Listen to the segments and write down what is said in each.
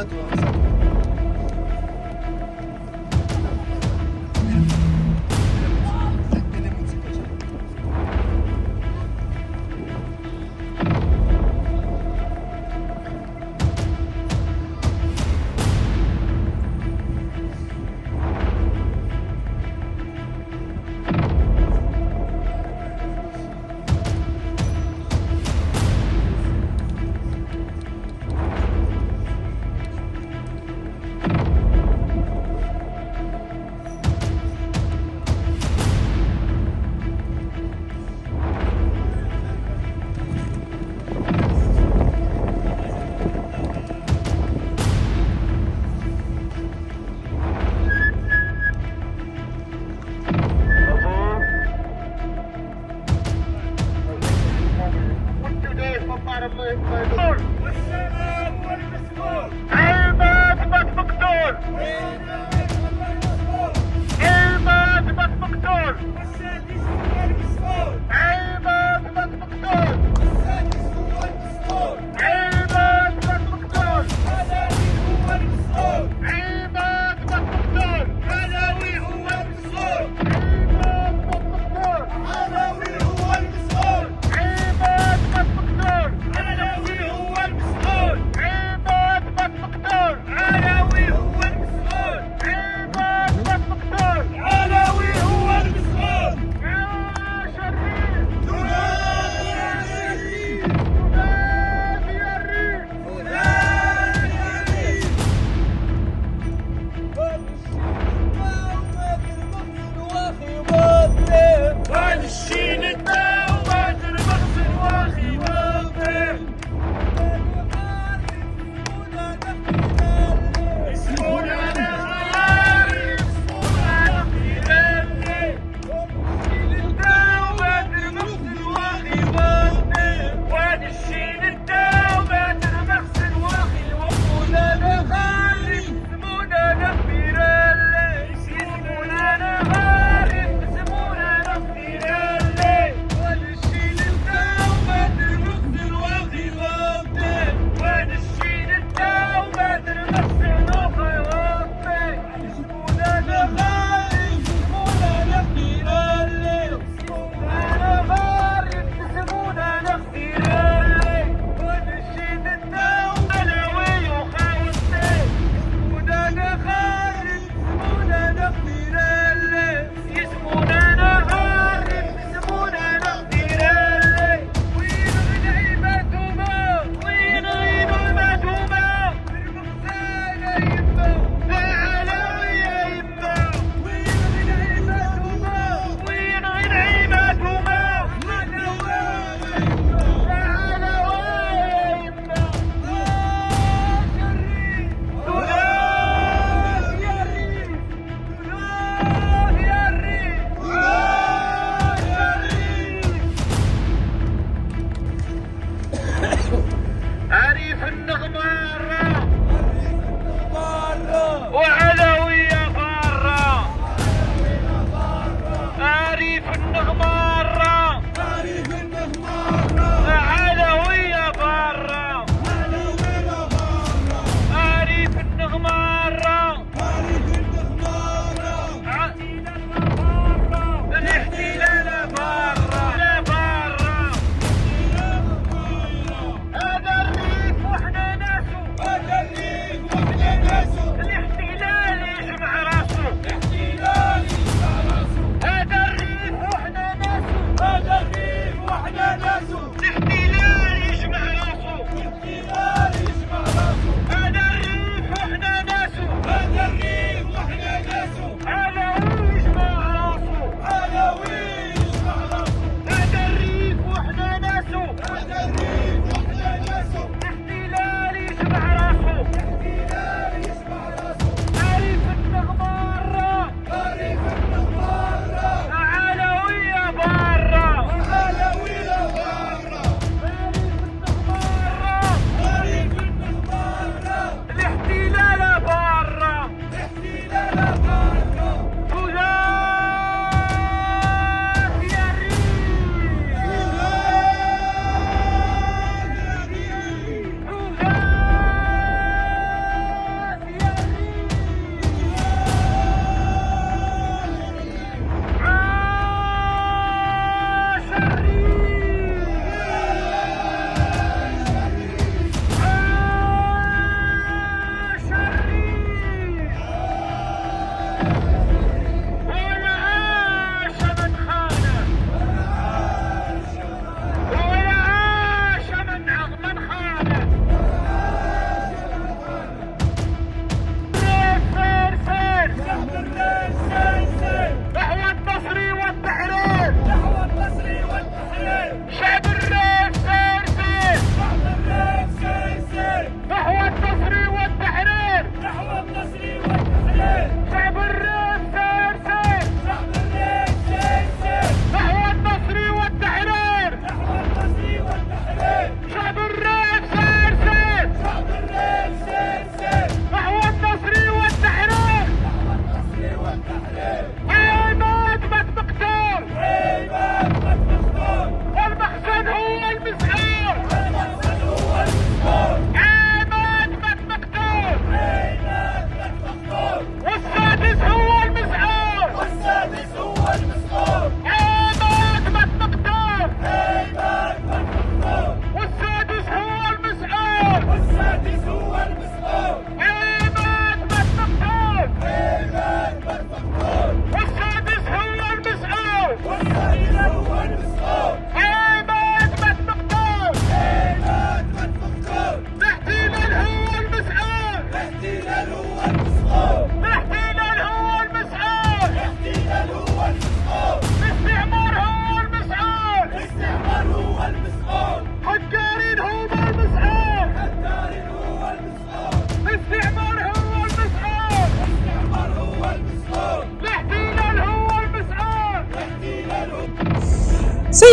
موتوسيكلات وأقساط.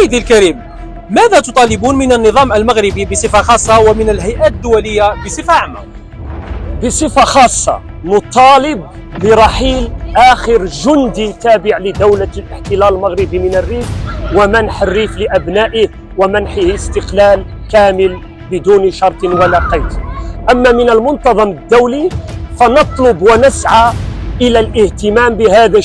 سيدي الكريم، ماذا تطالبون من النظام المغربي بصفة خاصة ومن الهيئات الدولية بصفة عامة؟ بصفة خاصة نطالب برحيل آخر جندي تابع لدولة الاحتلال المغربي من الريف، ومنح الريف لأبنائه، ومنحه استقلال كامل بدون شرط ولا قيد. أما من المنتظم الدولي فنطلب ونسعى إلى الاهتمام بهذا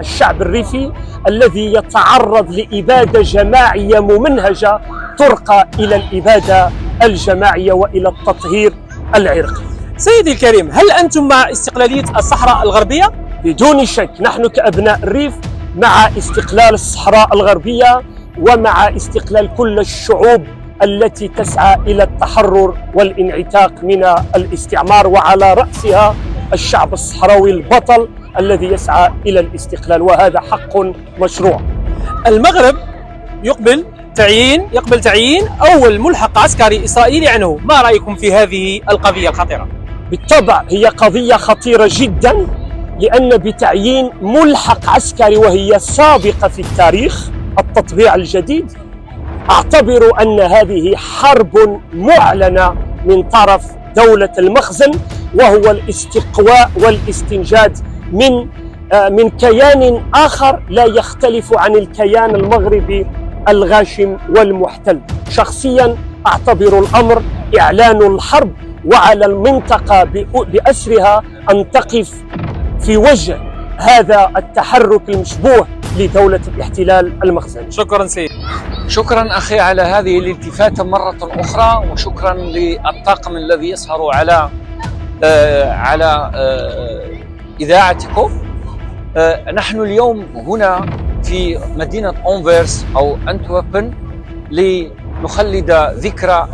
الشعب الريفي الذي يتعرض لإبادة جماعية ممنهجة ترقى إلى الإبادة الجماعية وإلى التطهير العرقي. سيدي الكريم، هل أنتم مع استقلالية الصحراء الغربية؟ بدون شك نحن كأبناء الريف مع استقلال الصحراء الغربية، ومع استقلال كل الشعوب التي تسعى إلى التحرر والانعتاق من الاستعمار، وعلى رأسها الشعب الصحراوي البطل الذي يسعى إلى الاستقلال، وهذا حق مشروع. المغرب يقبل تعيين أول ملحق عسكري إسرائيلي عنه، ما رأيكم في هذه القضية الخطيرة؟ بالطبع هي قضية خطيرة جدا، لأن بتعيين ملحق عسكري وهي سابقة في التاريخ التطبيع الجديد، أعتبر أن هذه حرب معلنة من طرف دولة المخزن، وهو الاستقواء والاستنجاد من كيان آخر لا يختلف عن الكيان المغربي الغاشم والمحتل. شخصيا أعتبر الأمر إعلان الحرب، وعلى المنطقة بأسرها أن تقف في وجه هذا التحرك المشبوه لدولة الاحتلال المخزن. شكرا سيدي. شكرا أخي على هذه الالتفاتة مرة أخرى، وشكرا للطاقم الذي يسهر على إذاعتكم. نحن اليوم هنا في مدينة أنفيرس أو أنتوربن لنخلد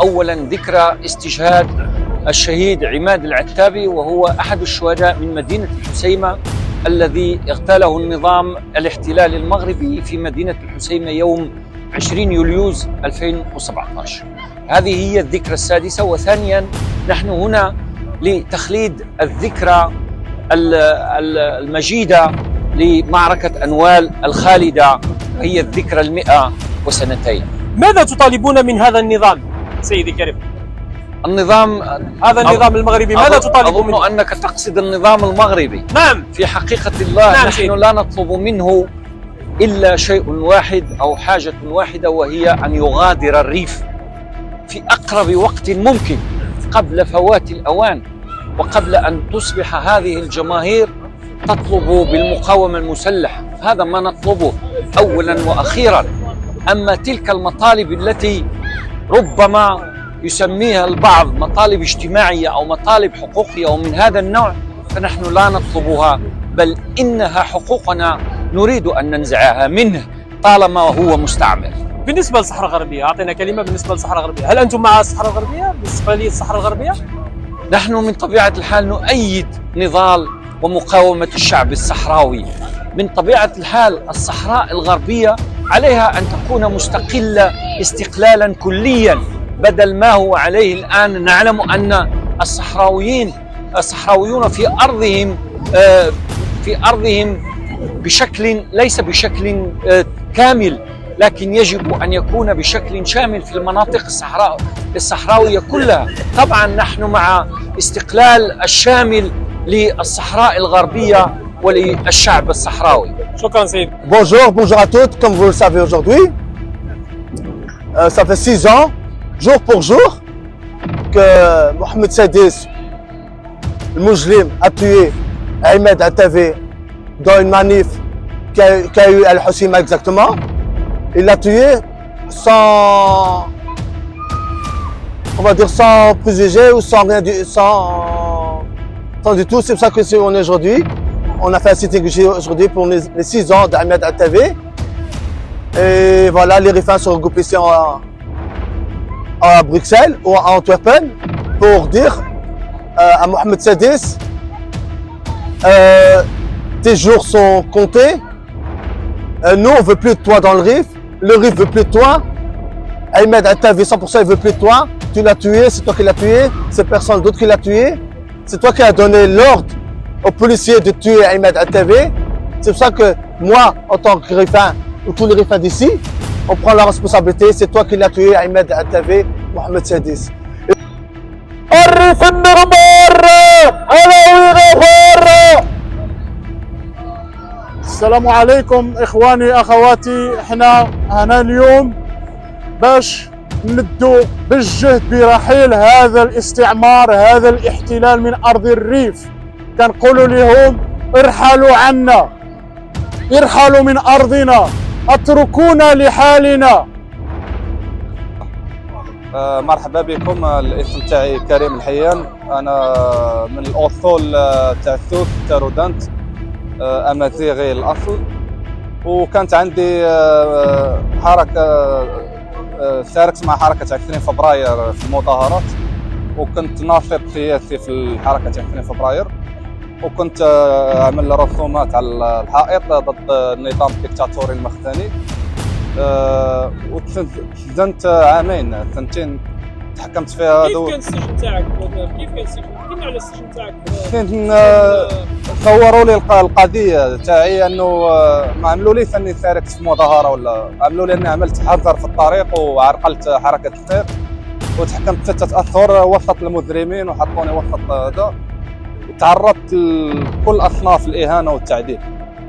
أولا ذكرى استشهاد الشهيد عماد العتابي، وهو أحد الشهداء من مدينة الحسيمة الذي اغتاله النظام الاحتلالي المغربي في مدينة الحسيمة يوم 20 يوليوز 2017. هذه هي الذكرى السادسة. وثانيا نحن هنا لتخليد الذكرى المجيدة لمعركة أنوال الخالدة، هي الذكرى 102. ماذا تطالبون من هذا النظام سيدي الكريم؟ هذا النظام المغربي ماذا تطالبون منه؟ أظن أنك تقصد النظام المغربي. نعم. في حقيقة الله نعم. نحن لا نطلب منه إلا شيء واحد أو حاجة واحدة، وهي أن يغادر الريف في أقرب وقت ممكن قبل فوات الأوان، وقبل أن تصبح هذه الجماهير تطلب بالمقاومة المسلحة. هذا ما نطلبه أولا وأخيرا. أما تلك المطالب التي ربما يسميها البعض مطالب اجتماعية أو مطالب حقوقية ومن هذا النوع، فنحن لا نطلبها، بل إنها حقوقنا نريد أن ننزعها منه طالما هو مستعمر. بالنسبة للصحراء الغربية، أعطينا كلمة بالنسبة للصحراء الغربية. هل أنتم مع الصحراء الغربية باستقلالية الصحراء الغربية؟ نحن من طبيعة الحال نؤيد نضال ومقاومة الشعب الصحراوي. من طبيعة الحال الصحراء الغربية عليها أن تكون مستقلة استقلالا كليا، بدل ما هو عليه الآن. نعلم أن الصحراويون في أرضهم بشكل ليس بشكل كامل، لكن يجب أن يكون بشكل شامل في المناطق الصحراوية كلها. طبعا نحن مع استقلال الشامل للصحراء الغربية وللشعب الصحراوي. شكرا سيدي. Bonjour à toutes. Comme vous le savez aujourd'hui, ça fait 6 ans, jour pour jour, que Mohamed Sadis, le Moujlim, a tué Ahmed Attavé dans une manif qui a eu Al-Husseima exactement. Il l'a tué sans, on va dire, sans préjugés ou sans rien sans du tout. C'est pour ça que si on est aujourd'hui, on a fait un sitting aujourd'hui pour les 6 ans d'Ahmed Attavé. Et voilà, les Rifins sont regroupés ici à Bruxelles ou à Antwerpen pour dire à Mohamed Sadis, tes jours sont comptés. Nous, on veut plus de toi dans le Rif. Le Rif veut plus de toi. Ahmed Attavé, 100%, il veut plus de toi. Tu l'as tué, c'est toi qui l'as tué. C'est personne d'autre qui l'a tué. C'est toi qui as donné l'ordre aux policiers de tuer Ahmed Attavé. C'est pour ça que moi, en tant que Rifin, ou tous les Rifins d'ici, on prend la responsabilité. C'est toi qui l'as tué, Ahmed Attavé, Mohamed Sadis. الريف النغمار علوي غفار. السلام عليكم اخواني اخواتي، احنا هنا اليوم باش ندو بالجهد برحيل هذا الاستعمار، هذا الاحتلال من ارض الريف. كنقولوا لهم ارحلوا عنا، ارحلوا من ارضنا، اتركونا لحالنا. مرحبا بكم. الاسم تاعي كريم الحيان، انا من الاصول تاع السوس تارودانت، امازيغي الاصل. وكانت عندي حركه، شاركت مع حركه 20 فبراير في المظاهرات، وكنت ناشط سياسي في الحركه 20 فبراير، وكنت عمل رسومات على الحائط ضد النظام الدكتاتوري المخزني. وتسجنت عامين، سنتين تحكمت فيها. كيف كان السجن تاعك؟ كيف كان السجن؟ احكي لنا على السجن تاعك. صوروا لي القضيه تاعي انه ما عملوليش اني شاركت في مظاهره، ولا عملوا لي اني عملت حظر في الطريق وعرقلت حركه السير، وتحكمت 6 اشهر وسط المجرمين وحطوني وسط هذا، وتعرضت لكل اصناف الاهانه والتعذيب.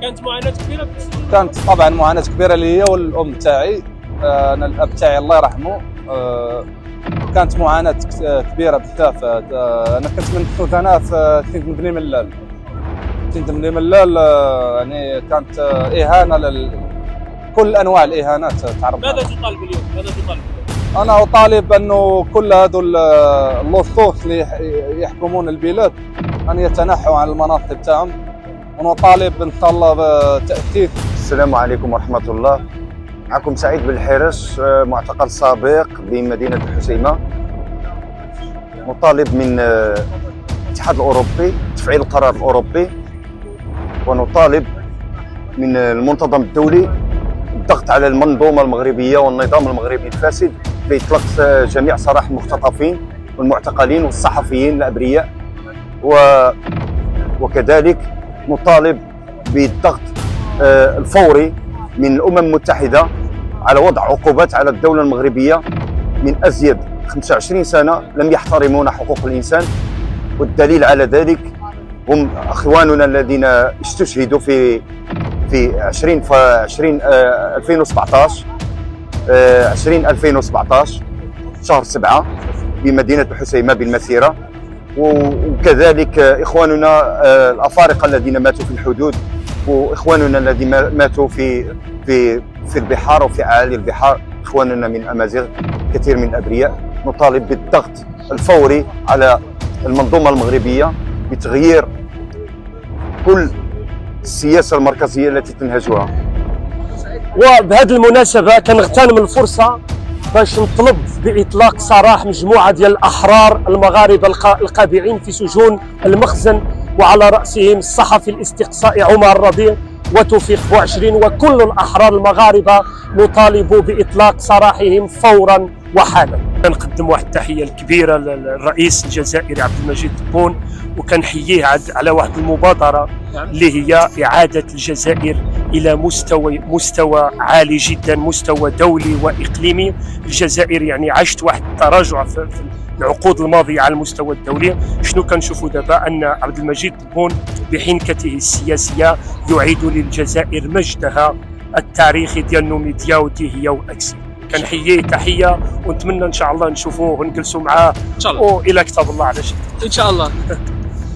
كانت معاناه كبيره في السجن؟ كانت طبعا معاناه كبيره لي والام تاعي. انا الاب تاعي الله يرحمه، كانت معاناه كبيره بزاف. انا كنت من السجناء في سجن بني ملال. سجن بني ملال يعني كانت اهانه كل انواع الاهانات تعرض. ماذا تطالب اليوم؟ ماذا تطالب اليوم؟ انا اطالب انه كل هذول اللصوص اللي يحكمون البلاد ان يتنحوا عن المناصب تاعهم، ونطالب ان شاء الله بتاسيس. السلام عليكم ورحمة الله. معكم سعيد بن الحرش، معتقل سابق بمدينة الحسيمة. نطالب من الاتحاد الأوروبي تفعيل القرار الأوروبي، ونطالب من المنتظم الدولي الضغط على المنظومة المغربية والنظام المغربي الفاسد بإطلاق جميع سراح المختطفين والمعتقلين والصحفيين الأبرياء. وكذلك نطالب بالضغط الفوري من الأمم المتحدة على وضع عقوبات على الدولة المغربية من أزيد 25 سنة لم يحترمون حقوق الإنسان. والدليل على ذلك هم أخواننا الذين استشهدوا في 2017 شهر 7 بمدينة الحسيمة بالمسيرة. وكذلك إخواننا الأفارقة الذين ماتوا في الحدود، وإخواننا الذين ماتوا في البحار وفي أعالي البحار، إخواننا من أمازيغ كثير من الأبرياء. نطالب بالضغط الفوري على المنظومة المغربية بتغيير كل السياسة المركزية التي تنهجها. وبهذه المناسبة كنغتنم الفرصة باش نطلب بإطلاق سراح مجموعة ديال الأحرار المغاربة القابعين في سجون المخزن، وعلى رأسهم الصحفي الاستقصائي عمر الربيع وتوفيق بوعشرين، وكل الأحرار المغاربة نطالب بإطلاق سراحهم فورا وحالا. كنقدم واحد التحية الكبيرة للرئيس الجزائري عبد المجيد تبون، وكنحييه على واحد المبادرة اللي هي إعادة الجزائر إلى مستوى عالي جدا، مستوى دولي وإقليمي. الجزائر يعني عاشت واحد التراجع في العقود الماضية على المستوى الدولي. شنو كنشوفوا دابا؟ أن عبد المجيد تبون بحنكته السياسية يعيد للجزائر مجدها التاريخي ديال نوميديا وديهيا وأكسي. كنحييه تحية، ونتمنى إن شاء الله نشوفوه ونجلسوا معاه ان شاء الله، وإلى كتاب الله على شيء ان شاء الله.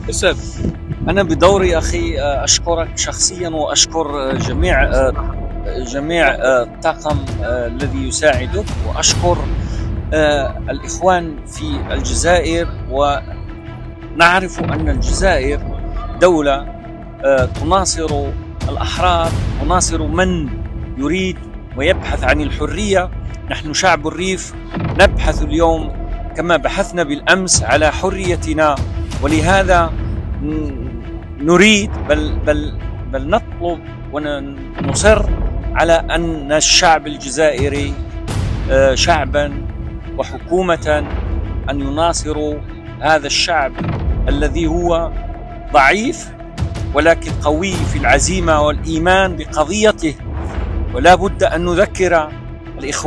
استاذ، أنا بدوري أخي أشكرك شخصيا، وأشكر جميع الطاقم الذي يساعدك، وأشكر الإخوان في الجزائر. ونعرف أن الجزائر دولة تناصر الأحرار، تناصر من يريد ويبحث عن الحرية. نحن شعب الريف نبحث اليوم كما بحثنا بالأمس على حريتنا، ولهذا نريد بل نطلب ونصر على أن الشعب الجزائري شعبا وحكومة أن يناصروا هذا الشعب الذي هو ضعيف ولكن قوي في العزيمة والإيمان بقضيته. ولا بد أن نذكر الإخوان